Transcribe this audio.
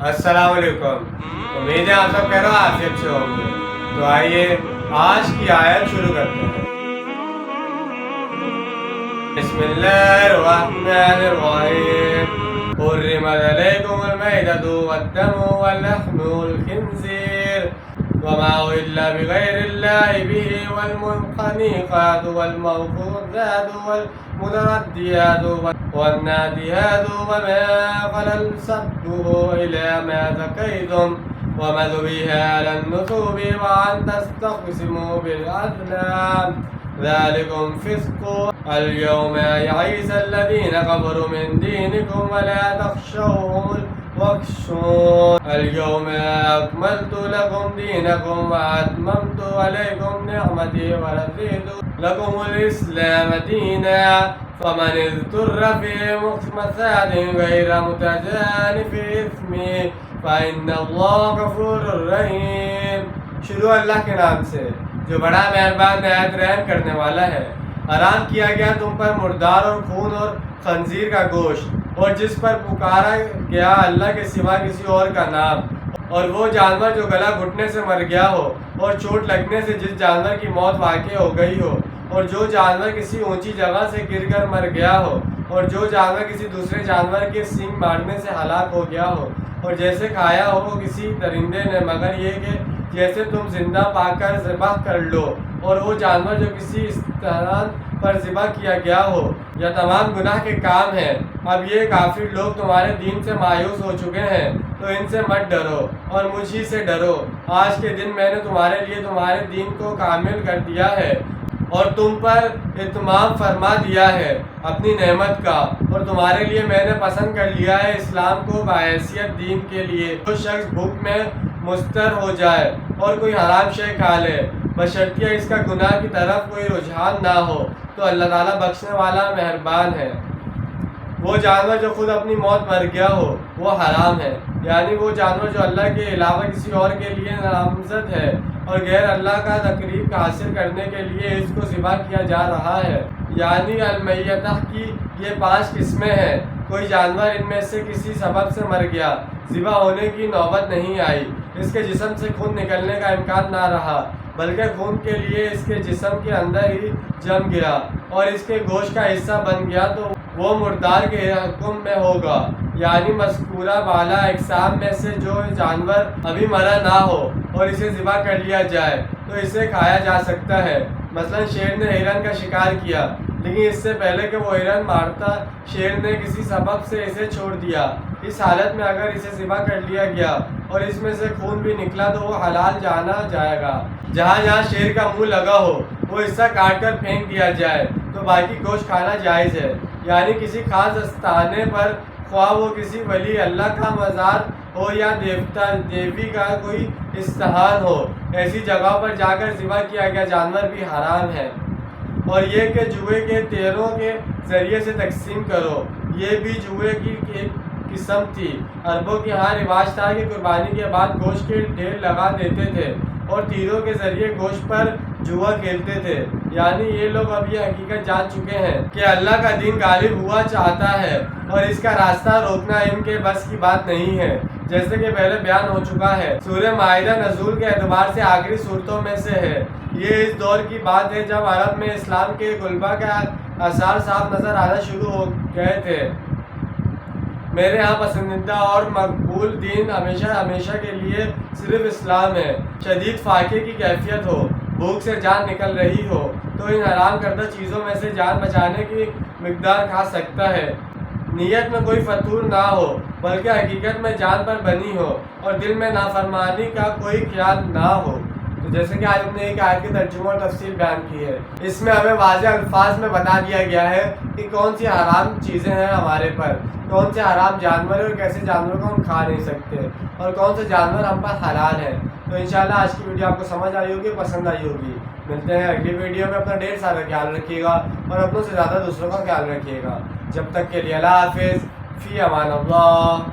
السلام علیکم، امید ہے آپ سب خیر و عافیت سے ہوں گے۔ تو آئیے آج کی آیت شروع کرتے ہیں۔ بسم اللہ الرحمن الرحیم۔ حرمت علیکم المیتۃ والدم ولحم الخنزیر وما أهل بغير الله به والمنخنقات والموقوذات والمترديات والناديات وما أكل السبع إلا ما ذكيتم وما ذبح على النصب وأن تستقسموا بالأزلام ذلكم فسق اليوم يئس الذين كفروا من دينكم ولا تخشوهم واخشون اليوم أكملت لكم دينكم وأتممت عليكم نعمتي ورضيت لكم الإسلام دينا فمن اضطر في مخمصات غير متجانف إثم فإن الله غفور رحيم۔ شروع اللہ کے نام سے جو بڑا مہربان نہایت رحم کرنے والا ہے۔ حرام کیا گیا تم پر مردار اور خون اور خنزیر کا گوشت، اور جس پر پکارا گیا اللہ کے سوا کسی اور کا نام، اور وہ جانور جو گلا گھٹنے سے مر گیا ہو اور چوٹ لگنے سے جس جانور کی موت واقع ہو گئی ہو، اور جو جانور کسی اونچی جگہ سے گر کر مر گیا ہو، اور جو جانور کسی دوسرے جانور کے سینگ مارنے سے ہلاک ہو گیا ہو، اور جیسے کھایا ہو وہ کسی درندے نے، مگر یہ کہ جیسے تم زندہ پا کر ذبح کر لو، اور وہ جانور جو کسی استحران پر ذبح کیا گیا ہو، یا تمام گناہ کے کام ہیں۔ اب یہ کافر لوگ تمہارے دین سے مایوس ہو چکے ہیں، تو ان سے مت ڈرو اور مجھ ہی سے ڈرو۔ آج کے دن میں نے تمہارے لیے تمہارے دین کو کامل کر دیا ہے اور تم پر اتمام فرما دیا ہے اپنی نعمت کا، اور تمہارے لیے میں نے پسند کر لیا ہے اسلام کو بحیثیت دین کے لیے۔ جو شخص بھوک میں مضطر ہو جائے اور کوئی حرام شے کھا لے، بشرطیہ اس کا گناہ کی طرف کوئی رجحان نہ ہو، تو اللہ تعالیٰ بخشنے والا مہربان ہے۔ وہ جانور جو خود اپنی موت مر گیا ہو وہ حرام ہے، یعنی وہ جانور جو اللہ کے علاوہ کسی اور کے لیے نامزد ہے اور غیر اللہ کا تقریب حاصل کرنے کے لیے اس کو ذبح کیا جا رہا ہے، یعنی المیتہ کی یہ 5 قسمیں ہیں۔ کوئی جانور ان میں سے کسی سبب سے مر گیا، ذبح ہونے کی نوبت نہیں آئی، اس کے جسم سے خون نکلنے کا امکان نہ رہا، بلکہ خون کے لیے اس کے جسم کے اندر ہی جم گیا اور اس کے گوشت کا حصہ بن گیا، تو وہ مردار کے حکم میں ہوگا، یعنی مذکورہ بالا اقسام میں سے جو جانور ابھی مرا نہ ہو اور اسے ذبح کر لیا جائے تو اسے کھایا جا سکتا ہے۔ مثلا شیر نے ہرن کا شکار کیا، لیکن اس سے پہلے کہ وہ ہرن مارتا شیر نے کسی سبب سے اسے چھوڑ دیا۔ اس حالت میں اگر اسے ذبح کر لیا گیا اور اس میں سے خون بھی نکلا تو وہ حلال جانا جائے گا۔ جہاں جہاں شیر کا منہ لگا ہو وہ حصہ کاٹ کر پھینک دیا جائے تو باقی گوشت کھانا جائز ہے، یعنی کسی خاص استانے پر، خواہ وہ کسی ولی اللہ کا مزار ہو یا دیوتا دیوی کا کوئی استحان ہو، ایسی جگہ پر جا کر ذبح کیا گیا جانور بھی حرام ہے۔ اور یہ کہ جوئے کے تیروں کے ذریعے سے تقسیم کرو، یہ بھی جوئے کی ایک قسم تھی۔ عربوں کے ہاں رواج تھا کہ قربانی کے بعد گوشت کے ڈھیر لگا دیتے تھے اور تیروں کے ذریعے گوشت پر جوا کھیلتے تھے، یعنی یہ لوگ اب یہ حقیقت جان چکے ہیں کہ اللہ کا دین غالب ہوا چاہتا ہے اور اس کا راستہ روکنا ان کے بس کی بات نہیں ہے، جیسے کہ پہلے بیان ہو چکا ہے۔ سورہ مائدہ نزول کے اعتبار سے آخری صورتوں میں سے ہے۔ یہ اس دور کی بات ہے جب عرب میں اسلام کے غلبہ کا آثار صاف نظر آنا شروع ہو گئے تھے۔ میرے ہاں پسندیدہ اور مقبول دین ہمیشہ کے لیے صرف اسلام ہے۔ شدید فاقے کی کیفیت ہو، بھوک سے جان نکل رہی ہو تو ان حرام کردہ چیزوں میں سے جان بچانے کی مقدار کھا سکتا ہے۔ نیت میں کوئی فتور نہ ہو بلکہ حقیقت میں جان پر بنی ہو اور دل میں نافرمانی کا کوئی خیال نہ ہو۔ تو جیسے کہ آج ہم نے ایک آیت کی ترجمہ اور تفصیل بیان کی ہے، اس میں ہمیں واضح الفاظ میں بتا دیا گیا ہے کہ کون سی حرام چیزیں ہیں ہمارے پر، کون سے حرام جانور ہیں اور کیسے جانوروں کو ہم کھا نہیں سکتے، اور کون سے جانور ہم پر حلال ہیں۔ تو انشاءاللہ آج کی ویڈیو آپ کو سمجھ آئی ہوگی، پسند آئی ہوگی۔ ملتے ہیں اگلی ویڈیو میں۔ اپنا ڈھیر سارا خیال رکھیے گا اور اپنوں سے زیادہ دوسروں کا خیال رکھیے گا۔ جب تک کے لیے اللہ حافظ، فی امان اللہ۔